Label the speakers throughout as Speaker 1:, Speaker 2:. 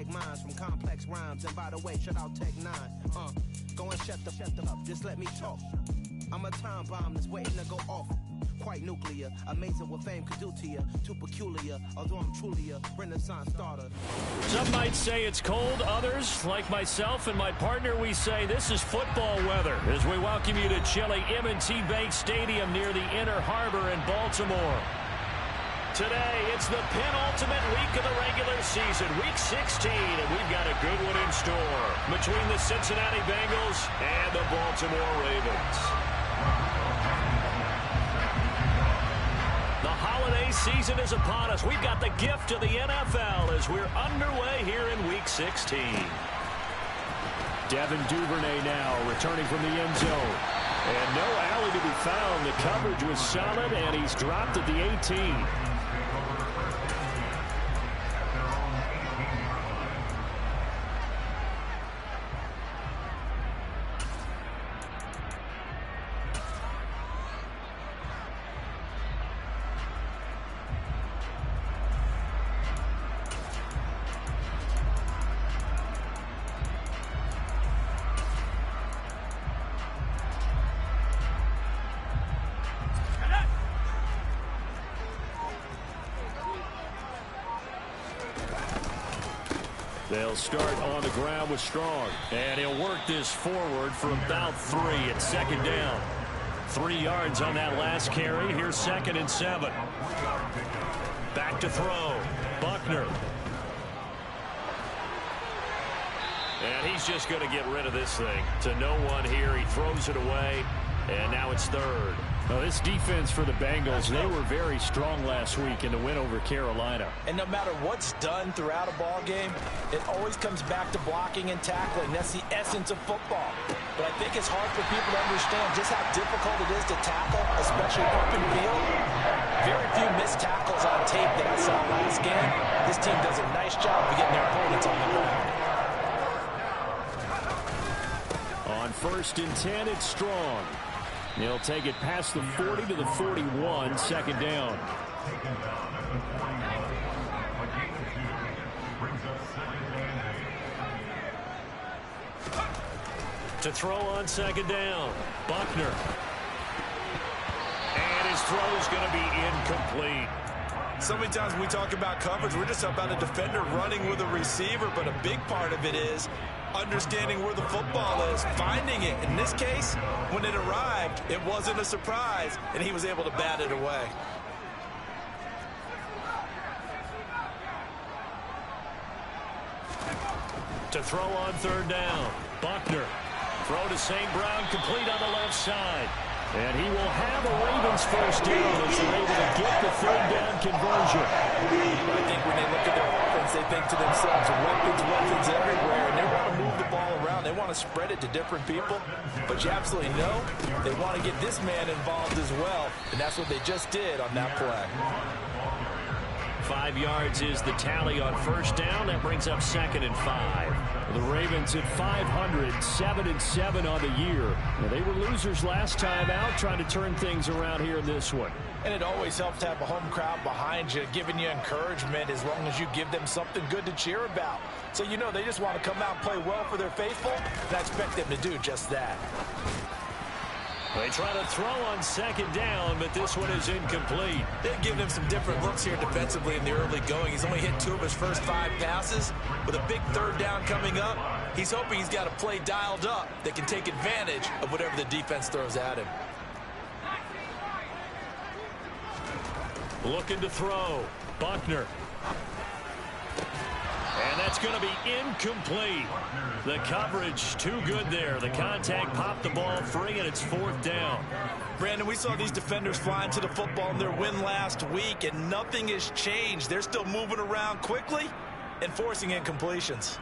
Speaker 1: intellect minds from complex rhymes. And by the way, shout out Tech 9. Go and shut the up, just let me talk. I'm a time bomb that's waiting to go off. Quite nuclear, amazing what fame could do to you. Too peculiar, although I'm truly a renaissance starter.
Speaker 2: Some might say it's cold. Others, like myself and my partner, we say this is football weather as we welcome you to chilly M&T Bank Stadium near the Inner Harbor in Baltimore. Today, it's the penultimate week of the regular season, week 16, and we've got a good one in store between the Cincinnati Bengals and the Baltimore Ravens. The holiday season is upon us. We've got the gift of the NFL as we're underway here in week 16. Devin Duvernay now returning from the end zone. And no alley to be found. The coverage was solid, and he's dropped at the 18. They'll start on the ground with Strong. And he'll work this forward for about 3 at second down. 3 yards on that last carry. Here's 2nd and 7. Back to throw. Buckner. And he's just going to get rid of this thing. To no one here. He throws it away. And now it's 3rd. Well, this defense for the Bengals, they were very strong last week in the win over Carolina.
Speaker 3: And no matter what's done throughout a ball game, it always comes back to blocking and tackling. That's the essence of football. But I think it's hard for people to understand just how difficult it is to tackle, especially open field. Very few missed tackles on tape that I saw last game. This team does a nice job of getting their opponents on the ground.
Speaker 2: On 1st and 10, it's Strong. He'll take it past the 40 to the 41, 2nd down. To throw on 2nd down, Buckner. And his throw is going to be incomplete.
Speaker 3: So many times when we talk about coverage, we're just about a defender running with a receiver, but a big part of it is understanding where the football is, finding it. In this case, when it arrived, it wasn't a surprise, and he was able to bat it away.
Speaker 2: To throw on 3rd down, Buckner. Throw to St. Brown, complete on the left side. And he will have a Ravens first down as they're able to get the 3rd down conversion.
Speaker 3: I think when they look at their offense, they think to themselves, weapons everywhere, and they want to move the ball around. They want to spread it to different people. But you absolutely know they want to get this man involved as well, and that's what they just did on that play.
Speaker 2: 5 yards is the tally on 1st down. That brings up 2nd and 5. The Ravens at 500, 7-7 on the year. Now, they were losers last time out, trying to turn things around here in this one.
Speaker 3: And it always helps to have a home crowd behind you, giving you encouragement as long as you give them something good to cheer about. So you know they just want to come out and play well for their faithful, and I expect them to do just that.
Speaker 2: They try to throw on 2nd down, but this one is incomplete.
Speaker 3: They've given him some different looks here defensively in the early going. He's only hit 2 of his first 5 passes. With a big 3rd down coming up, he's hoping he's got a play dialed up that can take advantage of whatever the defense throws at him.
Speaker 2: Looking to throw. Buckner. And that's going to be incomplete. The coverage too good there. The contact popped the ball free, and it's 4th down.
Speaker 3: Brandon, we saw these defenders flying to the football in their win last week, and nothing has changed. They're still moving around quickly and forcing incompletions.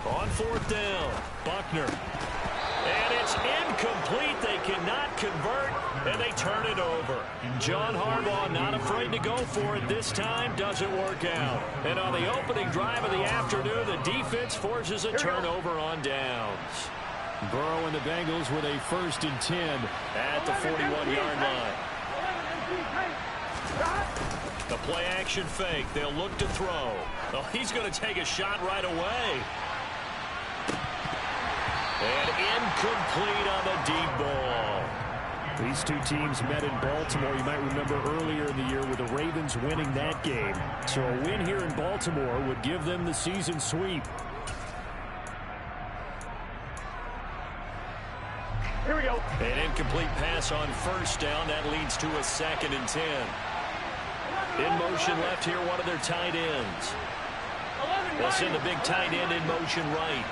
Speaker 2: On 4th down, Buckner. And it's incomplete. They cannot convert, and they turn it over. John Harbaugh not afraid to go for it this time. Doesn't work out. And on the opening drive of the afternoon, the defense forces a turnover on downs. Burrow and the Bengals with a 1st and 10 at the 41-yard line. The play action fake. They'll look to throw. Oh, he's going to take a shot right away. And incomplete on the deep ball. These two teams met in Baltimore. You might remember earlier in the year with the Ravens winning that game. So a win here in Baltimore would give them the season sweep.
Speaker 4: Here we go.
Speaker 2: An incomplete pass on 1st down. That leads to a 2nd and 10. In motion left here, one of their tight ends. They'll send the big tight end in motion right.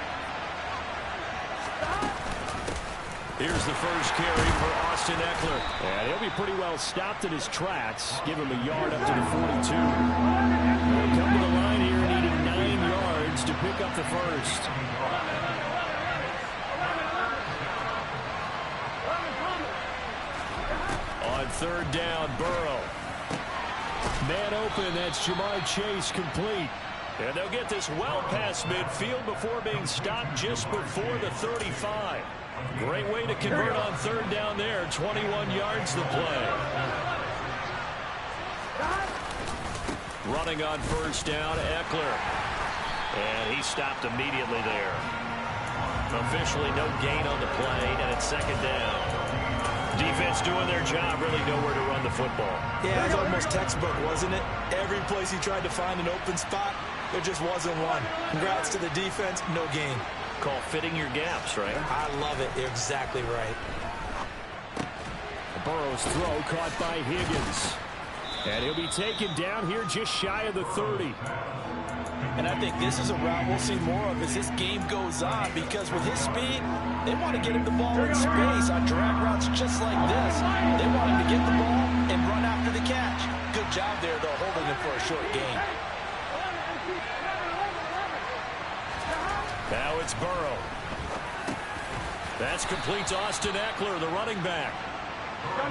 Speaker 2: Here's the first carry for Austin Ekeler. And he'll be pretty well stopped in his tracks. Give him a yard up to the 42. They'll come to the line here needing 9 yards to pick up the first. On 3rd down, Burrow. Man open, that's Ja'Marr Chase complete. And they'll get this well past midfield before being stopped just before the 35. Great way to convert on 3rd down there. 21 yards the play. Running on 1st down, Ekeler. And he stopped immediately there. Officially no gain on the play, and it's 2nd down. Defense doing their job, really nowhere to run the football.
Speaker 3: Yeah, it was almost textbook, wasn't it? Every place he tried to find an open spot, there just wasn't one. Congrats to the defense, no gain.
Speaker 2: Call fitting your gaps, right?
Speaker 3: I love it. You're exactly right.
Speaker 2: Burrow's throw caught by Higgins. And he'll be taken down here just shy of the 30.
Speaker 3: And I think this is a route we'll see more of as this game goes on, because with his speed, they want to get him the ball in space on drag routes just like this. They want him to get the ball and run after the catch. Good job there, though, holding him for a short gain.
Speaker 2: Now it's Burrow. That's complete to Austin Ekeler, the running back.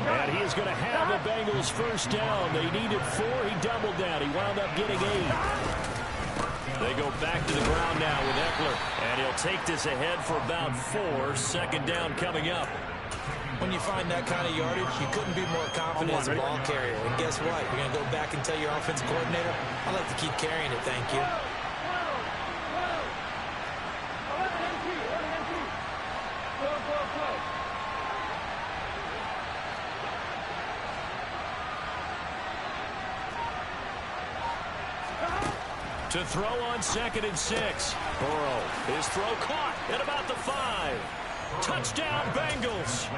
Speaker 2: And he is going to have the Bengals 1st down. They needed 4. He doubled that. He wound up getting 8. They go back to the ground now with Ekeler. And he'll take this ahead for about 4. 2nd down coming up.
Speaker 3: When you find that kind of yardage, you couldn't be more confident as a ball carrier. And guess what? You're going to go back and tell your offensive coordinator, I'd like to keep carrying it, thank you.
Speaker 2: To throw on 2nd and 6. Burrow, his throw caught at about the 5. Touchdown, Bengals.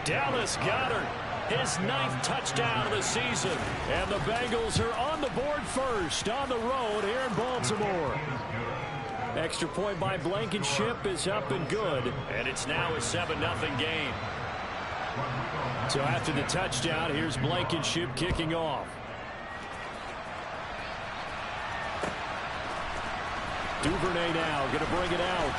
Speaker 2: Dallas Goedert, his 9th touchdown of the season. And the Bengals are on the board first on the road here in Baltimore. Extra point by Blankenship is up and good. And it's now a 7-0 game. So after the touchdown, here's Blankenship kicking off. Duvernay now going to bring it out.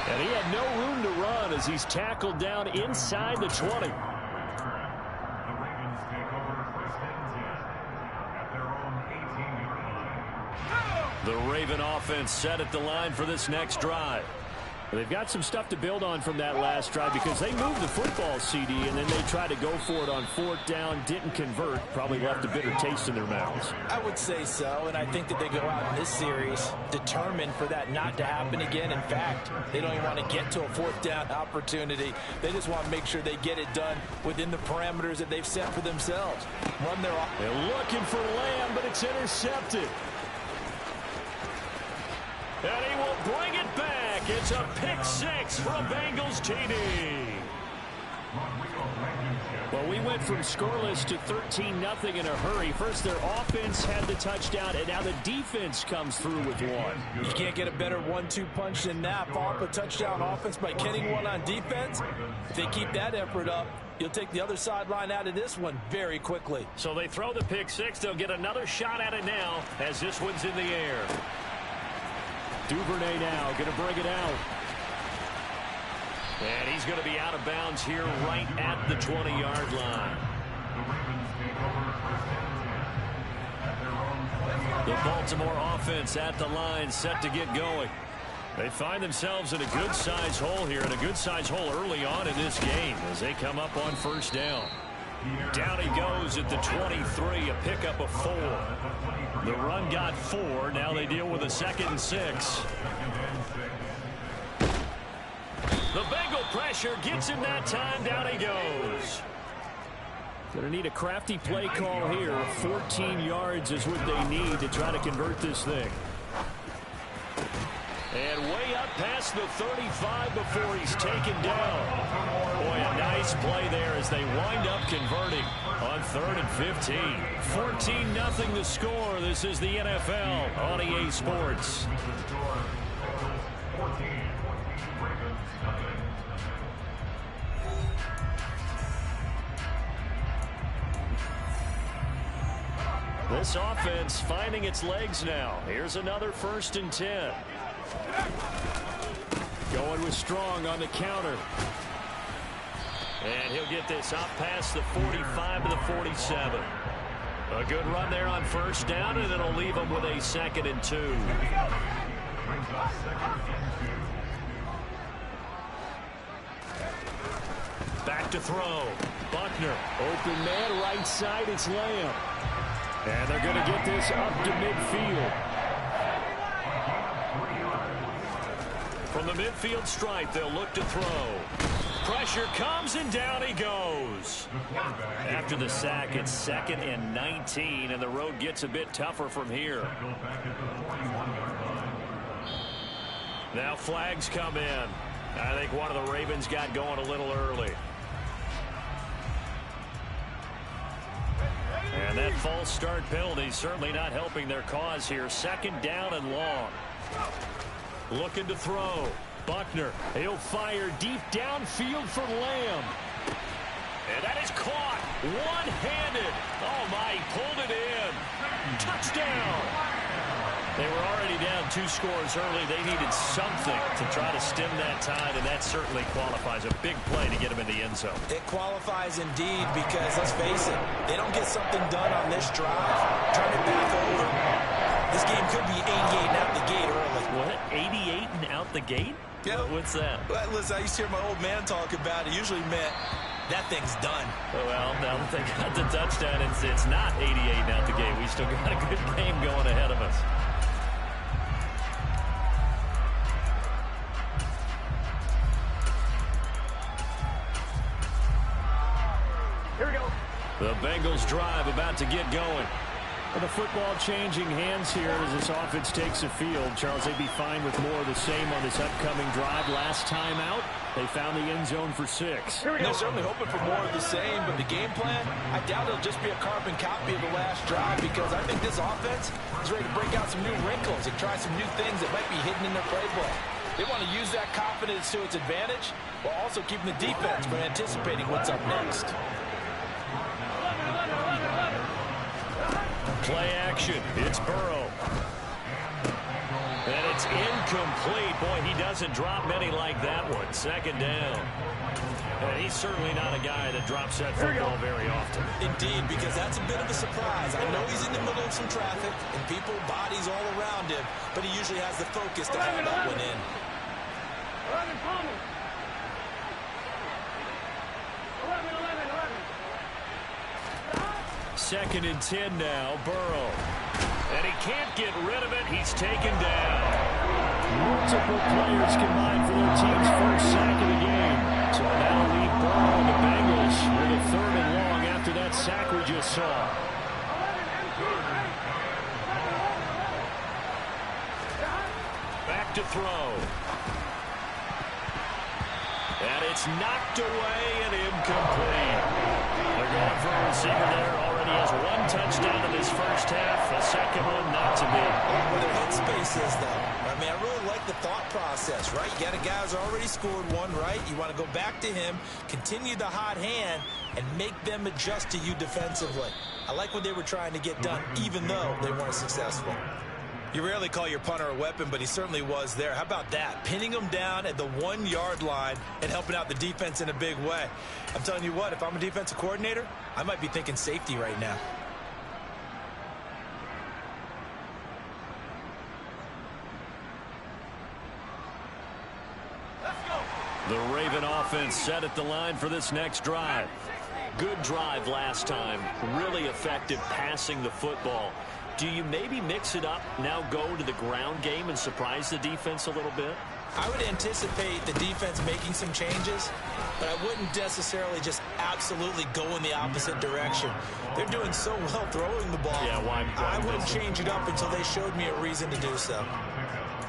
Speaker 2: And he had no room to run as he's tackled down inside the 20. The Raven offense set at the line for this next drive. They've got some stuff to build on from that last drive because they moved the football, CD, and then they tried to go for it on 4th down, didn't convert, probably left a bitter taste in their mouths.
Speaker 3: I would say so, and I think that they go out in this series determined for that not to happen again. In fact, they don't even want to get to a 4th down opportunity. They just want to make sure they get it done within the parameters that they've set for themselves. Run their off.
Speaker 2: They're looking for Lamb, but it's intercepted. And he will bring it back. It's a pick 6 for a Bengals TD. Well, we went from scoreless to 13-0 in a hurry. First, their offense had the touchdown, and now the defense comes through with one.
Speaker 3: You can't get a better 1-2 punch than that. Follow up a touchdown offense by getting one on defense. If they keep that effort up, you'll take the other sideline out of this one very quickly.
Speaker 2: So they throw the pick 6. They'll get another shot at it now as this one's in the air. Duvernay now going to bring it out. And he's going to be out of bounds here right at the 20-yard line. The Baltimore offense at the line set to get going. They find themselves in a good-sized hole here, and a good-sized hole early on in this game as they come up on first down. Down he goes at the 23, a pickup of 4. The run got 4. Now they deal with a 2nd and 6. The Bengal pressure gets him that time. Down he goes. Going to need a crafty play call here. 14 yards is what they need to try to convert this thing. And way up past the 35 before he's taken down. Boy, a nice play there as they wind up converting on 3rd and 15. 14-0 the score. This is the NFL on EA Sports. This offense finding its legs now. Here's another 1st and 10. Going with Strong on the counter. And he'll get this up past the 45 to the 47. A good run there on 1st down, and it'll leave him with a 2nd and 2. Back to throw. Buckner. Open man right side. It's Lamb. And they're going to get this up to midfield. From the midfield stripe, they'll look to throw. Pressure comes, and down he goes. After the sack, it's 2nd and 19, and the road gets a bit tougher from here. Now flags come in. I think one of the Ravens got going a little early. And that false start penalty certainly not helping their cause here. 2nd down and long. Looking to throw. Buckner. He'll fire deep downfield for Lamb. And that is caught. One-handed. Oh, my. He pulled it in. Touchdown. They were already down 2 scores early. They needed something to try to stem that tide, and that certainly qualifies. A big play to get them in the end zone.
Speaker 3: It qualifies indeed because, let's face it, they don't get something done on this drive. Turn it back over. This game could be 88 and out the gate early.
Speaker 2: What? 88 and out the gate?
Speaker 3: Yeah.
Speaker 2: What's that?
Speaker 3: Well, listen, I used to hear my old man talk about it. Usually meant that thing's done.
Speaker 2: Well, now that they got the touchdown, it's not 88 and out the gate. We still got a good game going ahead of us. The Bengals drive about to get going. And the football changing hands here as this offense takes the field. Charles, they'd be fine with more of the same on this upcoming drive. Last time out, they found the end zone for 6.
Speaker 3: They're certainly hoping for more of the same, but the game plan, I doubt it'll just be a carbon copy of the last drive because I think this offense is ready to break out some new wrinkles and try some new things that might be hidden in their playbook. They want to use that confidence to its advantage while also keeping the defense from anticipating what's up next.
Speaker 2: Play action. It's Burrow. And it's incomplete. Boy, he doesn't drop many like that one. 2nd down. And he's certainly not a guy that drops that football very often.
Speaker 3: Indeed, because that's a bit of a surprise. I know he's in the middle of some traffic and people, bodies all around him, but he usually has the focus to have that one in.
Speaker 2: 2nd and 10 now, Burrow. And he can't get rid of it. He's taken down. Multiple players combined for their team's first sack of the game. So that'll leave Burrow and the Bengals with a 3rd and long after that sack we just saw. Back to throw. And it's knocked away and incomplete. They're going for a receiver there. Already has 1 touchdown in this first half. A 2nd one not to be.
Speaker 3: Where their headspace is, though. I mean, I really like the thought process, right? You got a guy who's already scored 1, right? You want to go back to him, continue the hot hand, and make them adjust to you defensively. I like what they were trying to get done, even though they weren't successful. You rarely call your punter a weapon, but he certainly was there. How about that? Pinning him down at the 1-yard line and helping out the defense in a big way. I'm telling you what, if I'm a defensive coordinator, I might be thinking safety right now.
Speaker 2: The Raven offense set at the line for this next drive. Good drive last time. Really effective passing the football. Do you maybe mix it up, now go to the ground game and surprise the defense a little bit?
Speaker 3: I would anticipate the defense making some changes, but I wouldn't necessarily just absolutely go in the opposite direction. They're doing so well throwing the ball.
Speaker 2: Yeah, why
Speaker 3: I wouldn't change it up until they showed me a reason to do so.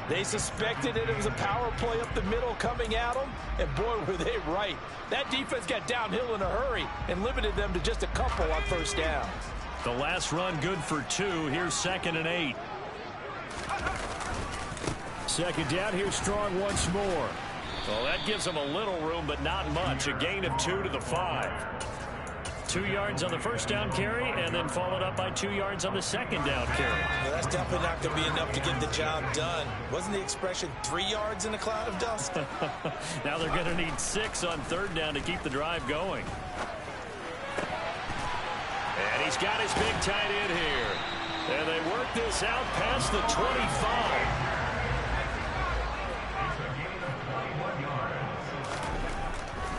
Speaker 3: They suspected it was a power play up the middle coming at them, and boy, were they right. That defense got downhill in a hurry and limited them to just a couple on first down.
Speaker 2: The last run good for 2. Here's 2nd and 8. Second down. Here's Strong once more. Well, that gives them a little room, but not much. A gain of 2 to the 5. 2 yards on the first down carry, and then followed up by 2 yards on the second down carry.
Speaker 3: Well, that's definitely not going to be enough to get the job done. Wasn't the expression 3 yards in a cloud of dust?
Speaker 2: Now they're going to need 6 on third down to keep the drive going. And he's got his big tight end here. And they work this out past the 25.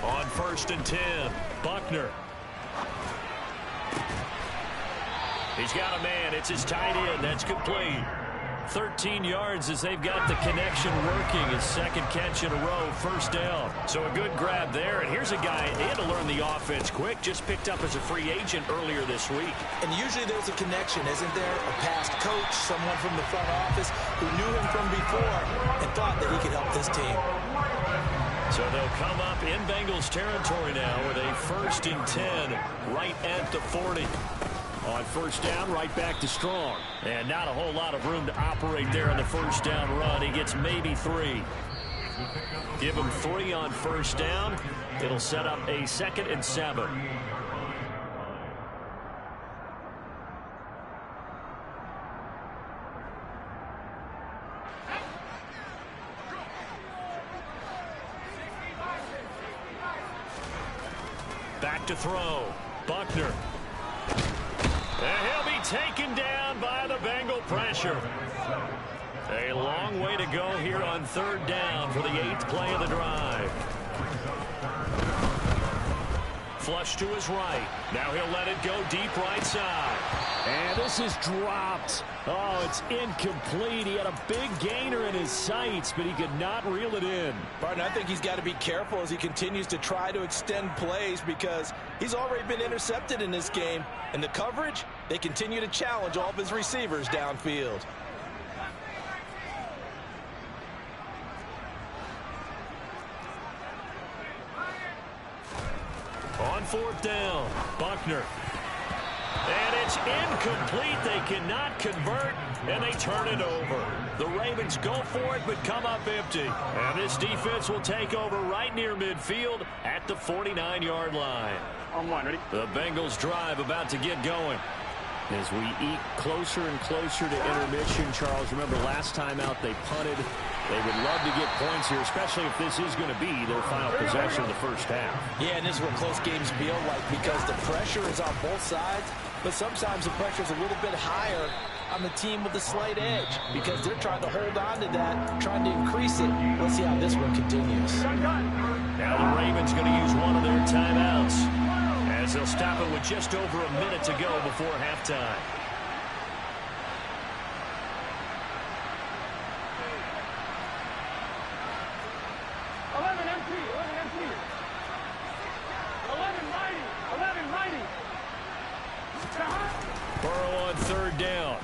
Speaker 2: On 1st and 10, Buckner. He's got a man. It's his tight end. That's complete. 13 yards as they've got the connection working. His second catch in a row, first down. So a good grab there. And here's a guy, he had to learn the offense quick. Just picked up as a free agent earlier this week.
Speaker 3: And usually there's a connection, isn't there? A past coach, someone from the front office who knew him from before and thought that he could help this team.
Speaker 2: So they'll come up in Bengals territory now with a 1st and 10 right at the 40. On first down, right back to Strong. And not a whole lot of room to operate there on the first down run. He gets maybe 3. Give him 3 on first down. It'll set up a 2nd and 7. Back to throw. Buckner. And he'll be taken down by the Bengal pressure. A long way to go here on third down for the 8th play of the drive. Flush to his right. Now he'll let it go deep right side. And this is dropped. Oh, it's incomplete. He had a big gainer in his sights, but he could not reel it in.
Speaker 3: Barton, I think he's got to be careful as he continues to try to extend plays because he's already been intercepted in this game. And the coverage, they continue to challenge all of his receivers downfield.
Speaker 2: On 4th down, Buckner. And it's incomplete. They cannot convert, and they turn it over. The Ravens go for it, but come up empty. And this defense will take over right near midfield at the 49-yard line.
Speaker 4: On one, ready?
Speaker 2: The Bengals drive about to get going. As we eat closer and closer to intermission, Charles, remember last time out they punted. They would love to get points here, especially if this is going to be their final possession of the first half.
Speaker 3: Yeah, and this is what close games feel like because the pressure is on both sides, but sometimes the pressure is a little bit higher on the team with the slight edge because they're trying to hold on to that, trying to increase it. Let's see how this one continues.
Speaker 2: Now the Ravens going to use one of their timeouts as they'll stop it with just over a minute to go before halftime. Burrow on third down.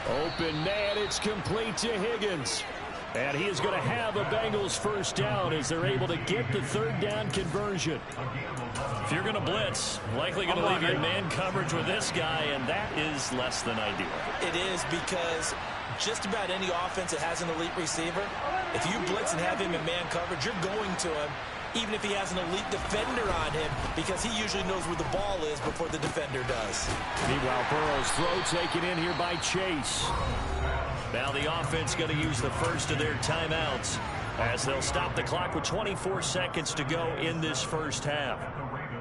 Speaker 2: Open man, it's complete to Higgins. And he is going to have a Bengals first down as they're able to get the third down conversion. If you're going to blitz, likely going to leave you in man coverage with this guy, and that is less than ideal.
Speaker 3: It is because just about any offense that has an elite receiver, if you blitz and have him in man coverage, you're going to him, even if he has an elite defender on him, because he usually knows where the ball is before the defender does.
Speaker 2: Meanwhile, Burrow's throw taken in here by Chase. Now the offense going to use the first of their timeouts as they'll stop the clock with 24 seconds to go in this first half.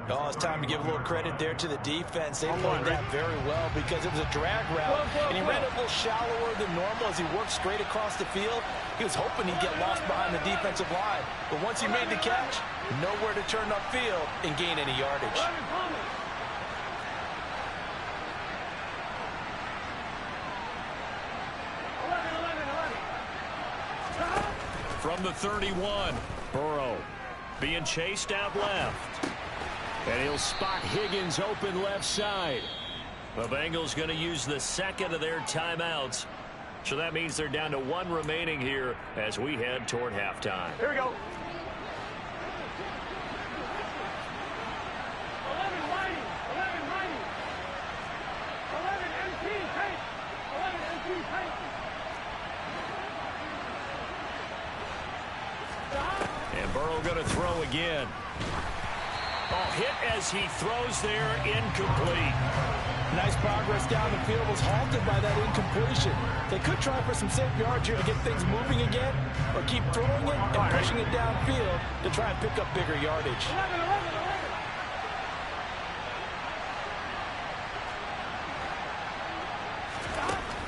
Speaker 3: Oh, it's time to give a little credit there to the defense. They played that very well because it was a drag route, and he ran a little shallower than normal as he worked straight across the field. He was hoping he'd get lost behind the defensive line, but once he made the catch, nowhere to turn upfield and gain any yardage.
Speaker 2: From the 31, Burrow being chased out left. And he'll spot Higgins open left side. The Bengals going to use the second of their timeouts. So that means they're down to one remaining here as we head toward halftime.
Speaker 4: Here we go. 11 Whiting. 11 Whiting. 11 MT Tate. 11 MT Tate.
Speaker 2: And Burrow going to throw again. Oh, hit as he throws there, incomplete.
Speaker 3: Nice progress down the field, was halted by that incompletion. They could try for some safe yards here to get things moving again, or keep throwing it and pushing it downfield to try and pick up bigger yardage.
Speaker 4: 11, 11,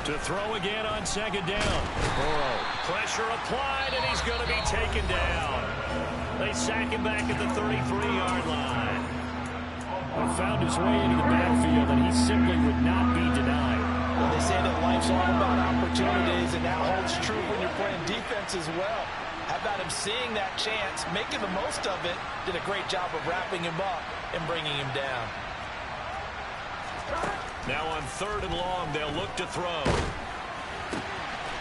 Speaker 4: 11.
Speaker 2: To throw again on second down. Burrow, pressure applied, and he's going to be taken down. They sack him back at the 33-yard line. He found his way into the backfield, and he simply would not be denied.
Speaker 3: Well, they say that life's all about opportunities, and that holds true when you're playing defense as well. How about him seeing that chance, making the most of it, did a great job of wrapping him up and bringing him down.
Speaker 2: Now on 3rd and long, they'll look to throw.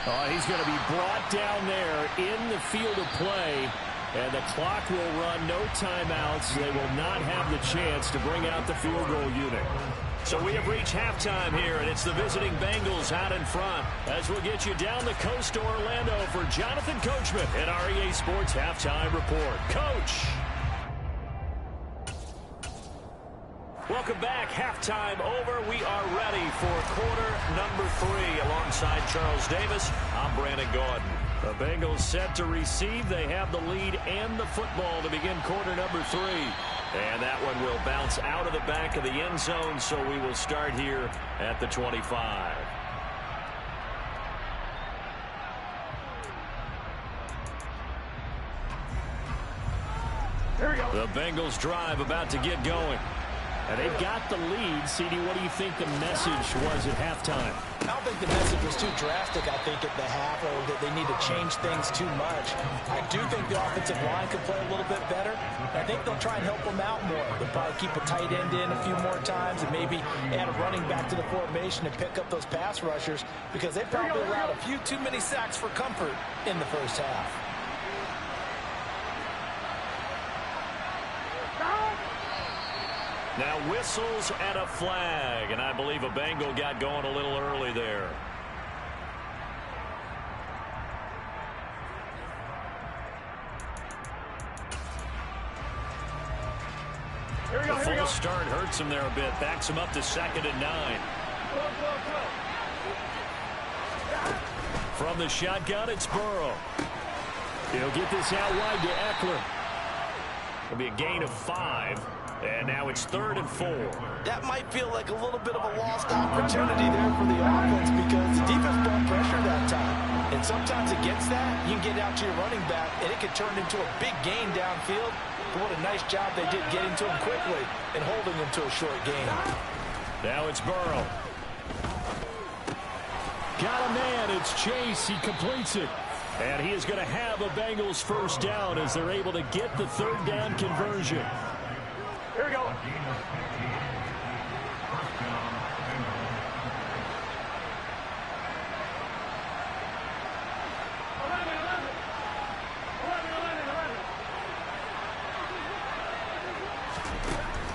Speaker 2: Oh, he's going to be brought down there in the field of play. And the clock will run, no timeouts. They will not have the chance to bring out the field goal unit. So we have reached halftime here, and it's the visiting Bengals out in front. As we'll get you down the coast to Orlando for Jonathan Coachman at our EA Sports Halftime Report. Coach. Welcome back. Halftime over. We are ready for quarter number 3. Alongside Charles Davis, I'm Brandon Gaudin. The Bengals set to receive. They have the lead and the football to begin quarter number 3. And that one will bounce out of the back of the end zone, so we will start here at the 25.
Speaker 4: Here we go.
Speaker 2: The Bengals drive about to get going. And they've got the lead. CD, what do you think the message was at halftime?
Speaker 3: I don't think the message was too drastic, I think, at the half, or that they need to change things too much. I do think the offensive line could play a little bit better. I think they'll try and help them out more. They'll probably keep a tight end in a few more times and maybe add a running back to the formation and pick up those pass rushers, because they probably allowed a few too many sacks for comfort in the first half.
Speaker 2: Now whistles and a flag, and I believe a Bengal got going a little early there. The full start hurts him there a bit, backs him up to 2nd and 9. From the shotgun, it's Burrow. He'll get this out wide to Eckler. It'll be a gain of 5. And now it's 3rd and 4.
Speaker 3: That might feel like a little bit of a lost opportunity there for the offense, because the defense brought pressure that time. And sometimes against that, you can get out to your running back, and it could turn into a big gain downfield. But what a nice job they did getting to him quickly and holding him to a short gain.
Speaker 2: Now it's Burrow. Got a man. It's Chase. He completes it. And he is going to have a Bengals first down as they're able to get the 3rd down conversion.
Speaker 4: Here we go.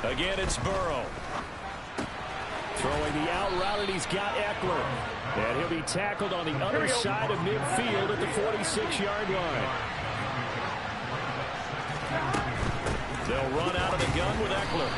Speaker 2: Again, it's Burrow. Throwing the out route, and he's got Eckler. And he'll be tackled on the other side of midfield at the 46-yard line. They'll run out of the gun with Eckler.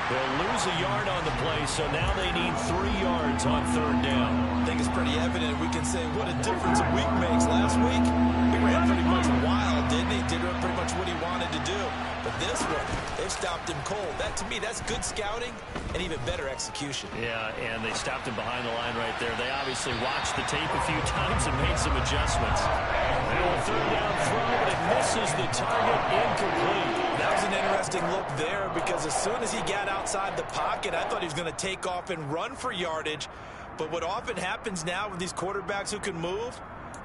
Speaker 2: They'll lose a yard on the play, so now they need 3 yards on 3rd down.
Speaker 3: I think it's pretty evident. We can say what a difference a week makes. Last week, he ran pretty much wild, didn't he? Did pretty much what he wanted to do. But this one, they stopped him cold. That, to me, that's good scouting and even better execution.
Speaker 2: Yeah, and they stopped him behind the line right there. They obviously watched the tape a few times and made some adjustments. And a third down throw, but it misses the target, incomplete.
Speaker 3: That was an interesting look there because as soon as he got outside the pocket, I thought he was going to take off and run for yardage. But what often happens now with these quarterbacks who can move,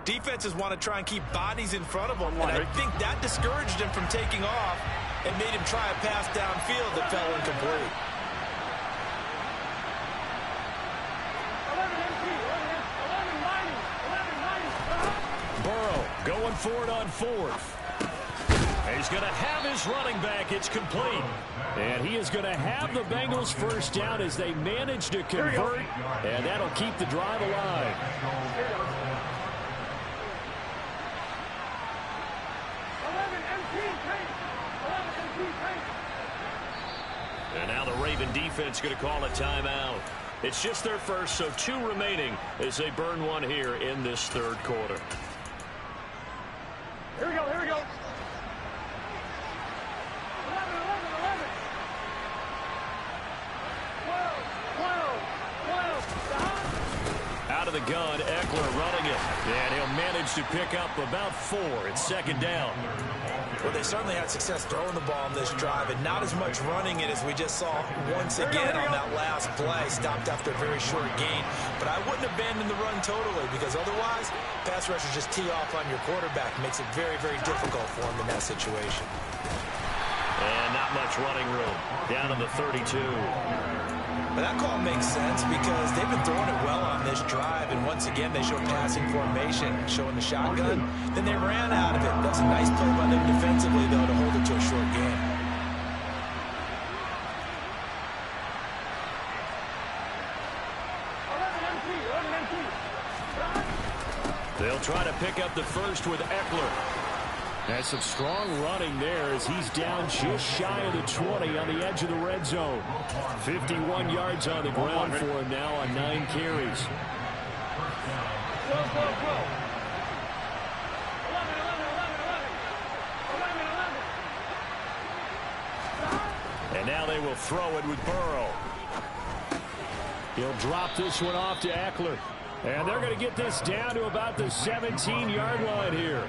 Speaker 3: defenses want to try and keep bodies in front of them. And I think that discouraged him from taking off and made him try a pass downfield that fell incomplete.
Speaker 4: 11
Speaker 2: Burrow going for it on fourth. He's going to have his running back. It's complete. And he is going to have the Bengals first down as they manage to convert. And that'll keep the drive alive. And now the Raven defense going to call a timeout. It's just their first, so 2 remaining as they burn one here in this third quarter.
Speaker 4: Here we go, here we go. 11.
Speaker 2: Out of the gun, Eckler running it. And he'll manage to pick up about 4. It's second down.
Speaker 3: Well, they certainly had success throwing the ball in this drive, and not as much running it as we just saw once again on that last play. Stopped after a very short gain. But I wouldn't abandon the run totally because otherwise, pass rushers just tee off on your quarterback. Makes it very, very difficult for him in that situation.
Speaker 2: And not much running room. Down to the 32.
Speaker 3: But that call makes sense because they've been throwing it well on this drive, and once again they show passing formation, showing the shotgun. Then they ran out of it. That's a nice play by them defensively, though, to hold it to a short game.
Speaker 2: They'll try to pick up the first with Eckler. That's some strong running there as he's down just shy of the 20 on the edge of the red zone. 51 yards on the ground for him now on 9 carries.
Speaker 4: Go. 11.
Speaker 2: And now they will throw it with Burrow. He'll drop this one off to Eckler. And they're going to get this down to about the 17-yard line here.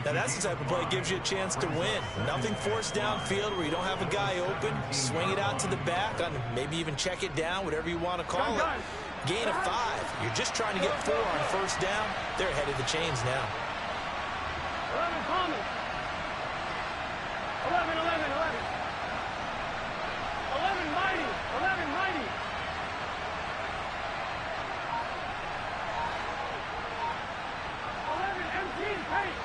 Speaker 3: Now, that's the type of play that gives you a chance to win. Nothing forced downfield where you don't have a guy open. Swing it out to the back, maybe even check it down, whatever you want to call it. Gain of 5. You're just trying to get 4 on first down. They're ahead of the chains now.
Speaker 4: 11 Thomas. 11. 11 Mighty. 11 Mighty. 11 MT Tate.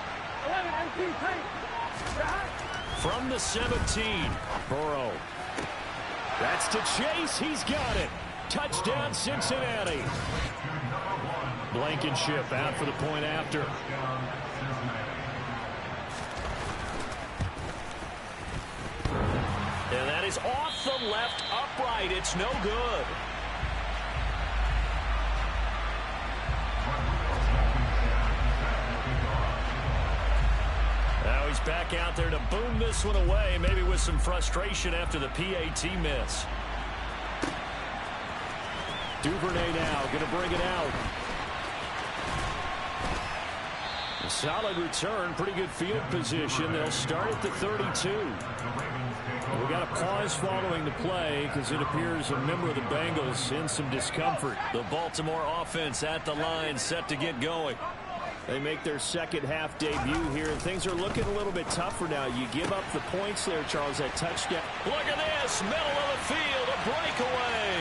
Speaker 4: 11 MT Tate.
Speaker 2: From the 17, Burrow. That's to Chase. He's got it. Touchdown, Cincinnati. Blankenship out for the point after. And that is off the left upright. It's no good. Now he's back out there to boom this one away, maybe with some frustration after the PAT miss. Duvernay now going to bring it out. A solid return, pretty good field position. They'll start at the 32. We got a pause following the play because it appears a member of the Bengals in some discomfort. The Baltimore offense at the line, set to get going. They make their second half debut here, and things are looking a little bit tougher now. You give up the points there, Charles, that touchdown. Look at this, middle of the field, a breakaway.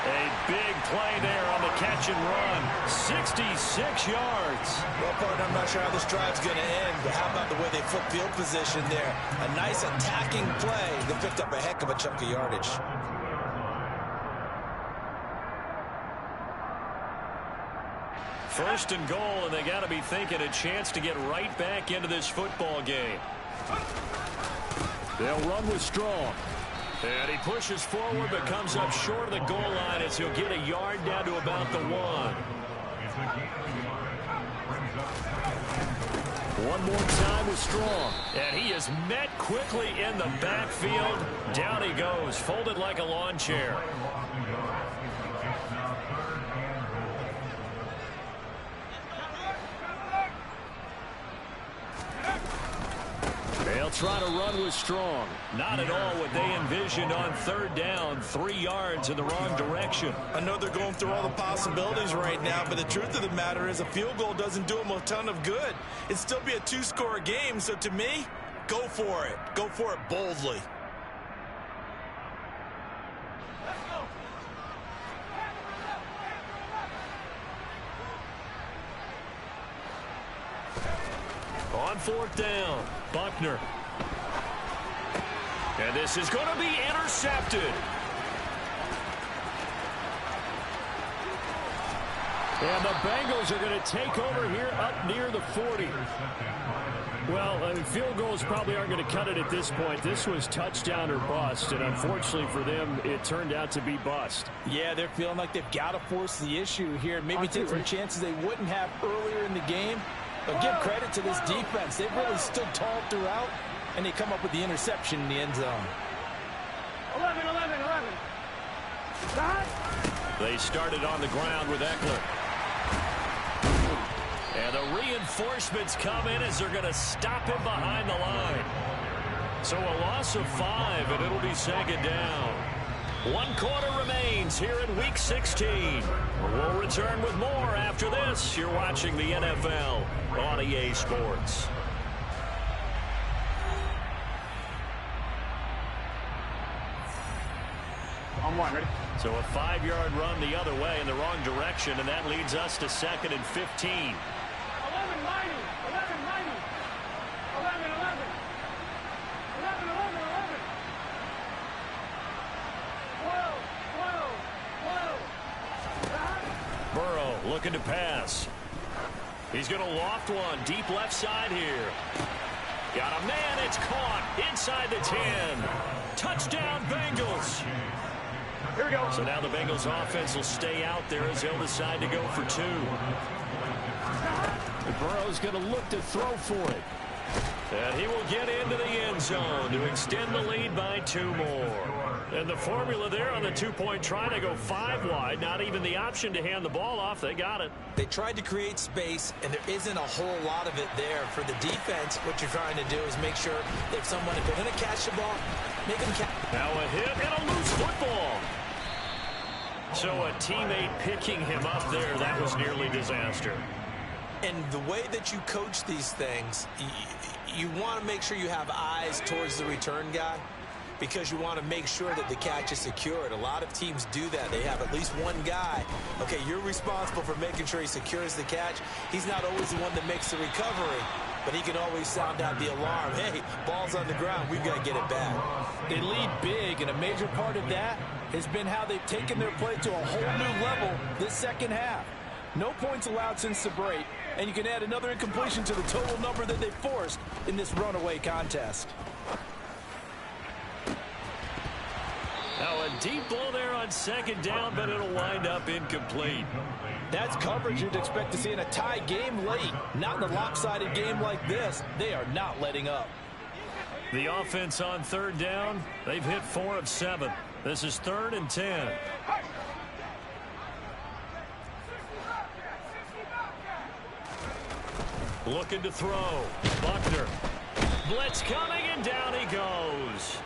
Speaker 2: A big play there on the catch and run. 66 yards.
Speaker 3: Well, partner, I'm not sure how this drive's going to end, but how about the way they flip field position there? A nice attacking play that picked up a heck of a chunk of yardage.
Speaker 2: First and goal, and they got to be thinking a chance to get right back into this football game. They'll run with Strong. And he pushes forward but comes up short of the goal line as he'll get a yard down to about the 1. One more time with Strong. And he is met quickly in the backfield. Down he goes, folded like a lawn chair. They'll try to run with Strong. Not at all what they envisioned on third down. 3 yards in the wrong direction.
Speaker 3: I know they're going through all the possibilities right now, but the truth of the matter is a field goal doesn't do them a ton of good. It'd still be a 2-score game, so to me, go for it. Go for it boldly.
Speaker 2: On fourth down, Buckner. And this is going to be intercepted. And the Bengals are going to take over here up near the 40. Well, I mean, field goals probably aren't going to cut it at this point. This was touchdown or bust, and unfortunately for them, it turned out to be bust.
Speaker 3: Yeah, they're feeling like they've got to force the issue here. Maybe take some chances they wouldn't have earlier in the game. But give credit to this defense. They've really stood tall throughout, and they come up with the interception in the end zone.
Speaker 4: 11.
Speaker 2: They started on the ground with Eckler. And the reinforcements come in as they're going to stop him behind the line. So a loss of 5, and it'll be second down. 1 quarter remains here in Week 16. We'll return with more after this. You're watching the NFL on EA Sports.
Speaker 4: On 1, ready?
Speaker 2: So a 5-yard run the other way in the wrong direction, and that leads us to 2nd and 15.
Speaker 4: 11.
Speaker 2: 12. Looking to pass. He's going to loft one deep left side here. Got a man. It's caught inside the 10. Touchdown, Bengals.
Speaker 4: Here we go.
Speaker 2: So now the Bengals offense will stay out there as they'll decide to go for 2. Burrow's going to look to throw for it. And he will get into the end zone to extend the lead by 2 more. And the formula there on the 2-point try to go 5 wide. Not even the option to hand the ball off. They got it.
Speaker 3: They tried to create space, and there isn't a whole lot of it there. For the defense, what you're trying to do is make sure that someone, if they're going to catch the ball, make them catch.
Speaker 2: Now a hit and a loose football. So a teammate picking him up there, that was nearly disaster.
Speaker 3: And the way that you coach these things, you want to make sure you have eyes towards the return guy, because you want to make sure that the catch is secured. A lot of teams do that. They have at least one guy. Okay, you're responsible for making sure he secures the catch. He's not always the one that makes the recovery, but he can always sound out the alarm. Hey, ball's on the ground. We've got to get it back.
Speaker 5: They lead big, and a major part of that has been how they've taken their play to a whole new level this second half. No points allowed since the break, and you can add another incompletion to the total number that they forced in this runaway contest.
Speaker 2: Now a deep ball there on 2nd down, but it'll wind up incomplete.
Speaker 5: That's coverage you'd expect to see in a tie game late. Not in a lopsided game like this. They are not letting up.
Speaker 2: The offense on 3rd down, they've hit 4 of 7. This is 3rd and 10. Looking to throw. Buckner. Blitz coming, and down he goes.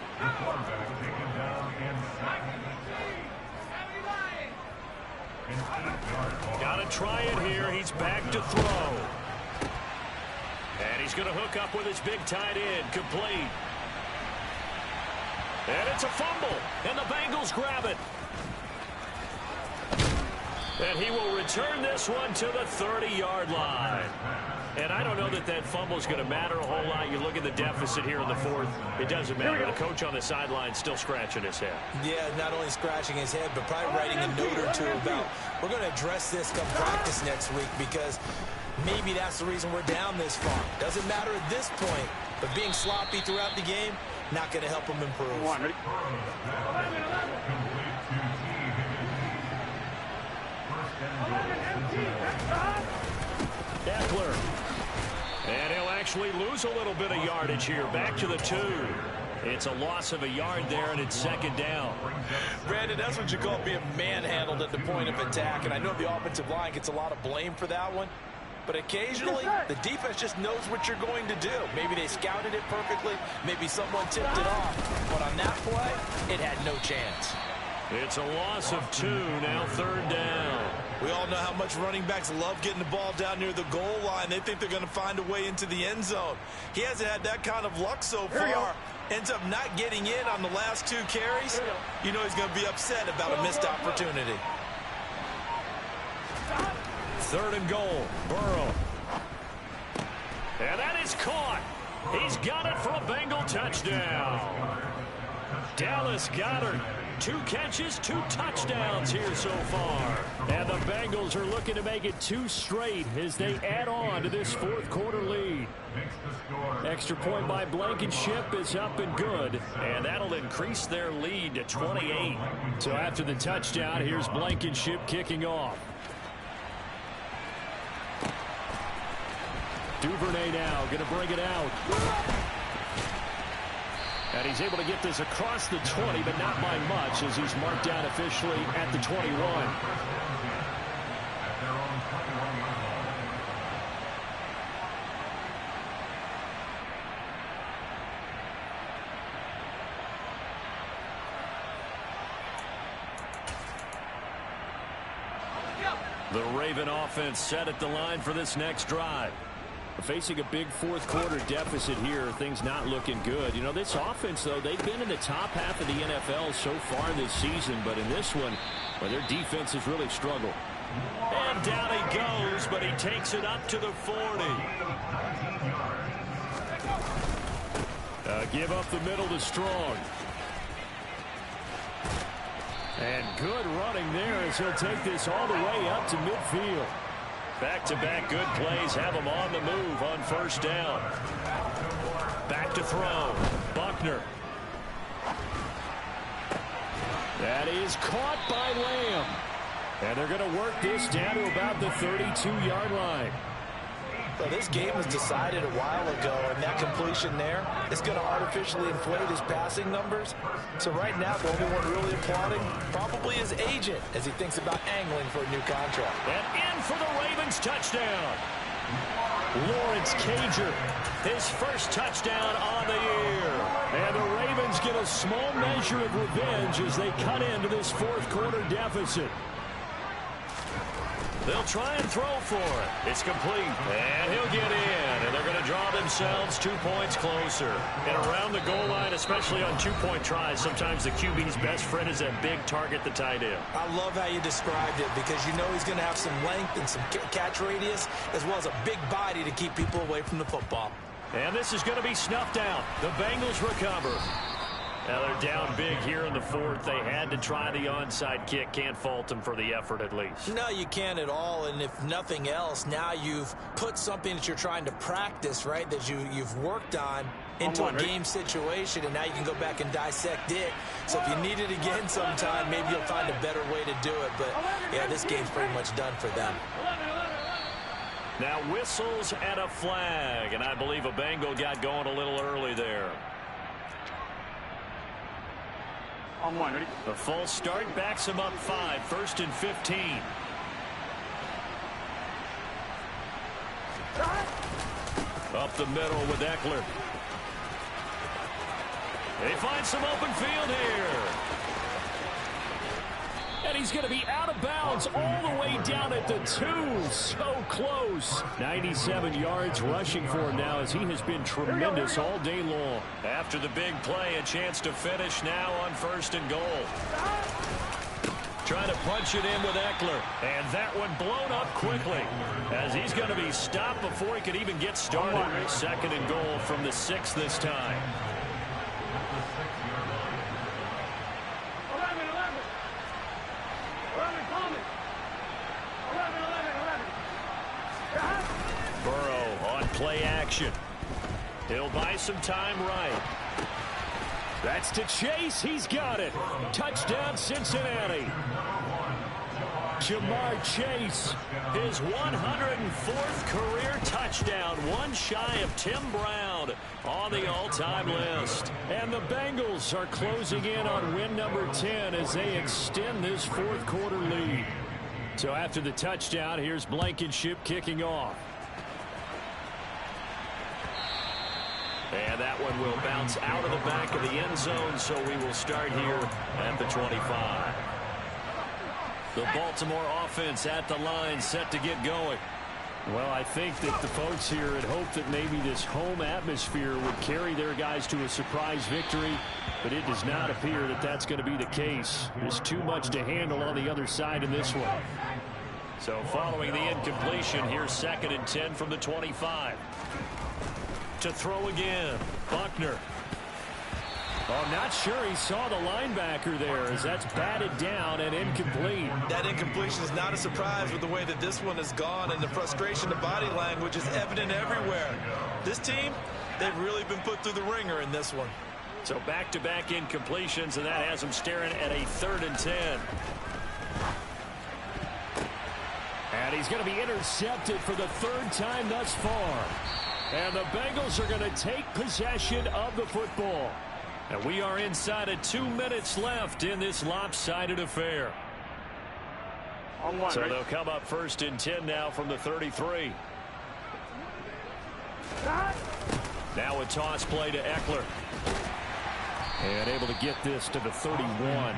Speaker 2: Got to try it here. He's back to throw. And he's going to hook up with his big tight end. Complete. And it's a fumble. And the Bengals grab it. And he will return this one to the 30-yard line. And I don't know that that fumble is going to matter a whole lot. You look at the deficit here in the 4th. It doesn't matter. The coach on the sideline still scratching his head.
Speaker 3: Yeah, not only scratching his head, but probably writing a note or two about, we're going to address this come practice next week, because maybe that's the reason we're down this far. Doesn't matter at this point, but being sloppy throughout the game, not going to help him improve.
Speaker 4: 1, ready? 11 empty.
Speaker 2: Eckler. And he'll actually lose a little bit of yardage here. Back to the 2. It's a loss of a yard there, and it's second down.
Speaker 5: Brandon, that's what you call being manhandled at the point of attack. And I know the offensive line gets a lot of blame for that one. But occasionally, the defense just knows what you're going to do. Maybe they scouted it perfectly. Maybe someone tipped it off. But on that play, it had no chance.
Speaker 2: It's a loss of 2, now third down.
Speaker 3: We all know how much running backs love getting the ball down near the goal line. They think they're going to find a way into the end zone. He hasn't had that kind of luck so far. Ends up not getting in on the last 2 carries. You know he's going to be upset about a missed opportunity.
Speaker 2: Third and goal. Burrow. And that is caught. He's got it for a Bengal touchdown. Dallas Goedert. 2 catches, 2 touchdowns here so far. And the Bengals are looking to make it 2 straight as they add on to this fourth quarter lead. Extra point by Blankenship is up and good. And that'll increase their lead to 28. So after the touchdown, here's Blankenship kicking off. Duvernay now going to bring it out. And he's able to get this across the 20, but not by much as he's marked down officially at the 21. The Raven offense set at the line for this next drive. Facing a big fourth quarter deficit here, things not looking good. You know, this offense, though, they've been in the top half of the NFL so far this season, but in this one, well, their defense has really struggled. And down he goes, but he takes it up to the 40. Give up the middle to Strong. And good running there as he'll take this all the way up to midfield. Back-to-back good plays have him on the move on first down. Back to throw. Buckner. That is caught by Lamb. And they're going to work this down to about the 32-yard line.
Speaker 5: Well, this game was decided a while ago, and that completion there is going to artificially inflate his passing numbers. So right now, the only one really applauding probably his agent as he thinks about angling for a new contract.
Speaker 2: And in for the Ravens touchdown. Lawrence Cager, his first touchdown on the year. And the Ravens get a small measure of revenge as they cut into this fourth quarter deficit. They'll try and throw for it. It's complete. And he'll get in. And they're going to draw themselves 2 points closer. And around the goal line, especially on 2-point tries, sometimes the QB's best friend is that big target, the tight end.
Speaker 5: I love how you described it because you know he's going to have some length and some catch radius as well as a big body to keep people away from the football.
Speaker 2: And this is going to be snuffed out. The Bengals recover. Now they're down big here in the fourth. They had to try the onside kick. Can't fault them for the effort at least.
Speaker 5: No, you can't at all. And if nothing else, now you've put something that you're trying to practice, right, that you've worked on into a game situation, and now you can go back and dissect it. So if you need it again sometime, maybe you'll find a better way to do it. But, yeah, this game's pretty much done for them.
Speaker 2: Now whistles and a flag, and I believe a Bengal got going a little early there.
Speaker 4: On one, ready?
Speaker 2: The false start backs him up 5, 1st and 15. Up the middle with Eckler. They find some open field here. And he's going to be out of bounds all the way down at the 2. So close. 97 yards rushing for him now as he has been tremendous all day long. After the big play, a chance to finish now on 1st and goal. Trying to punch it in with Eckler. And that one blown up quickly as he's going to be stopped before he could even get started. 2nd and goal from the 6 this time.
Speaker 4: 11, 11.
Speaker 2: Burrow on play action. He'll buy some time right. That's to Chase. He's got it. Touchdown, Cincinnati. Jamar Chase, his 104th career touchdown, one shy of Tim Brown on the all-time list. And the Bengals are closing in on win number 10 as they extend this fourth quarter lead. So after the touchdown, here's Blankenship kicking off. And that one will bounce out of the back of the end zone, so we will start here at the 25. The Baltimore offense at the line, set to get going. Well, I think that the folks here had hoped that maybe this home atmosphere would carry their guys to a surprise victory, but it does not appear that that's going to be the case. There's too much to handle on the other side in this one. So following the incompletion, here's 2nd and 10 from the 25. To throw again, Buckner. Oh, not sure he saw the linebacker there as that's batted down and incomplete.
Speaker 5: That incompletion is not a surprise with the way that this one has gone, and the frustration, the body language is evident everywhere. This team, they've really been put through the ringer in this one.
Speaker 2: So back-to-back incompletions, and that has them staring at a 3rd and 10. And he's going to be intercepted for the 3rd time thus far. And the Bengals are going to take possession of the football. And we are inside of 2 minutes left in this lopsided affair. So they'll come up 1st and 10 now from the 33. Now a toss play to Eckler. And able to get this to the 31.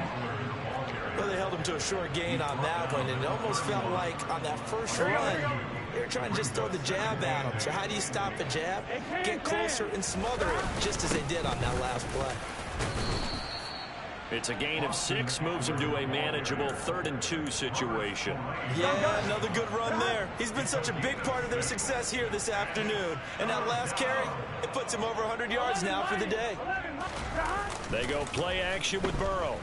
Speaker 5: Well, they held him to a short gain on that one, and it almost felt like on that first run, they were trying to just throw the jab at him. So how do you stop a jab? Get closer and smother it, just as they did on that last play.
Speaker 2: It's a gain of 6, moves him to a manageable 3rd and 2 situation.
Speaker 5: Yeah, another good run there. He's been such a big part of their success here this afternoon. And that last carry, it puts him over 100 yards now for the day.
Speaker 2: They go play action with Burrow.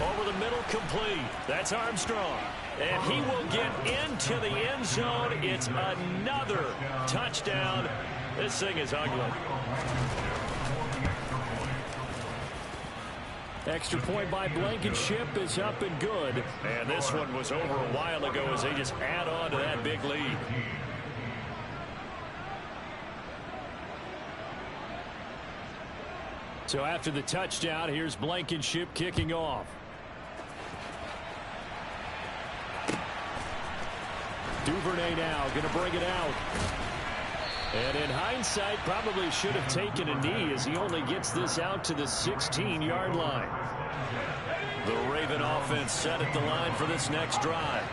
Speaker 2: Over the middle, complete. That's Armstrong. And he will get into the end zone. It's another touchdown. This thing is ugly. Extra point by Blankenship is up and good. And this one was over a while ago as they just add on to that big lead. So after the touchdown, here's Blankenship kicking off. Duvernay now going to bring it out. And in hindsight, probably should have taken a knee as he only gets this out to the 16-yard line. The Raven offense set at the line for this next drive.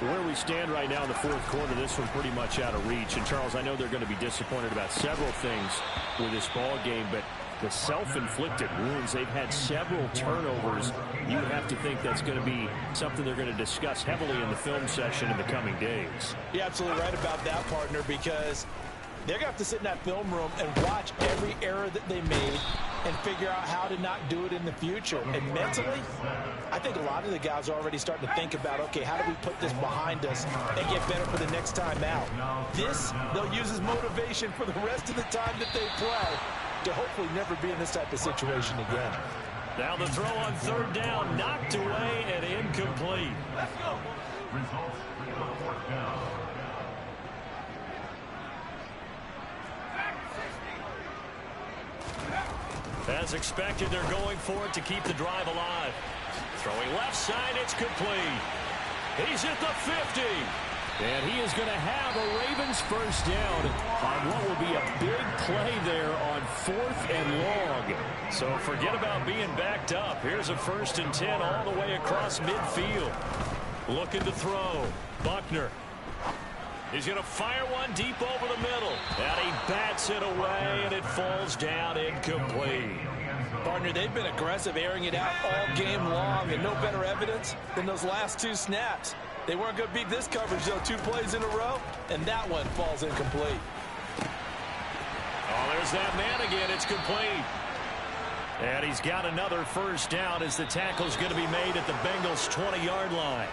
Speaker 2: Where we stand right now in the fourth quarter, this one's pretty much out of reach. And, Charles, I know they're going to be disappointed about several things with this ball game, but the self-inflicted wounds, they've had several turnovers. You would have to think that's going to be something they're going to discuss heavily in the film session in the coming days.
Speaker 5: You're absolutely right about that, partner, because they're going to have to sit in that film room and watch every error that they made and figure out how to not do it in the future. And mentally, I think a lot of the guys are already starting to think about, okay, how do we put this behind us and get better for the next time out? This, they'll use as motivation for the rest of the time that they play to hopefully never be in this type of situation again.
Speaker 2: Now the throw on 3rd down, knocked away and incomplete.
Speaker 4: Let's go. Results, 4th down.
Speaker 2: As expected, they're going for it to keep the drive alive. Throwing left side, it's complete. He's at the 50. And he is going to have a Ravens first down on what will be a big play there on 4th and long. So forget about being backed up. Here's a 1st and 10 all the way across midfield. Looking to throw. Buckner. He's going to fire one deep over the middle. And he bats it away, and it falls down incomplete.
Speaker 5: Partner, they've been aggressive, airing it out all game long, and no better evidence than those last 2 snaps. They weren't going to beat this coverage, though, 2 plays in a row, and that one falls incomplete.
Speaker 2: Oh, there's that man again. It's complete. And he's got another first down as the tackle's going to be made at the Bengals' 20-yard line.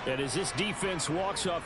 Speaker 2: And as this defense walks off